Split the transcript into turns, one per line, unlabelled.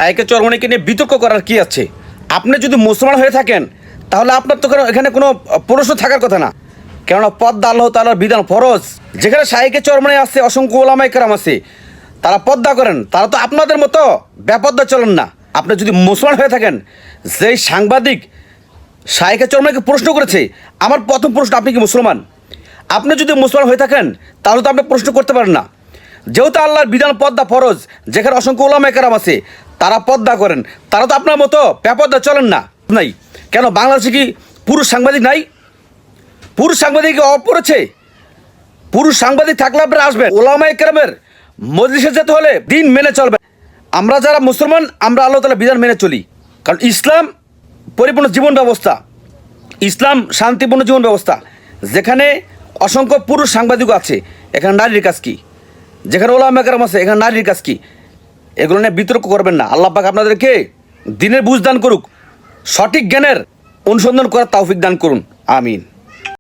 শায়েকে চরমনাইকে নিয়ে বিতর্ক করার কি আছে? আপনি যদি মুসলমান হয়ে থাকেন তাহলে আপনার তো এখানে কোনো প্রশ্ন থাকার কথা না। কেননা পর্দা আল্লাহ তাআলার বিধান ফরজ। যেখানে শায়েকে চরমনাই আছে, অসংখ্য ওলামায়ে কেরাম আছে, তারা পর্দা করেন, তারা তো আপনাদের মতো বেপর্দা চলেন না। আপনি যদি মুসলমান হয়ে থাকেন, যেই সাংবাদিক শায়েকে চরমনাইকে প্রশ্ন করেছে, আমার প্রথম প্রশ্ন, আপনি কি মুসলমান? আপনি যদি মুসলমান হয়ে থাকেন তাহলে তো আপনি প্রশ্ন করতে পারেন না। যেহেতু আল্লাহর বিধান পর্দা ফরজ, যেখানে অসংখ্য ওলামায়ে কেরাম আছে, তারা পর্দা করেন, তারা তো আপনার মতো বেপর্দা চলেন না। নাই কেন বাংলাদেশে কি পুরুষ সাংবাদিক নাই? পুরুষ সাংবাদিক অভাব পড়েছে? পুরুষ সাংবাদিক থাকলে আপনারা আসবেন। ওলামায়ে কেরামের মজলিসে যেতে হলে দিন মেনে চলবে। আমরা যারা মুসলমান, আমরা আল্লাহ তাআলার বিধান মেনে চলি, কারণ ইসলাম পরিপূর্ণ জীবন ব্যবস্থা, ইসলাম শান্তিপূর্ণ জীবন ব্যবস্থা। যেখানে অসংখ্য পুরুষ সাংবাদিকও আছে, এখানে নারীর কাজ কি? যেখানে ওলামায়ে কেরাম আছে, এখানে নারীর কাজ কি? এগুলো নিয়ে বিতর্ক করবেন না। আল্লাহ পাক আপনাদেরকে দিনের বুঝ দান করুক, সঠিক জ্ঞানের অনুসন্ধান করার তৌফিক দান করুন। আমিন।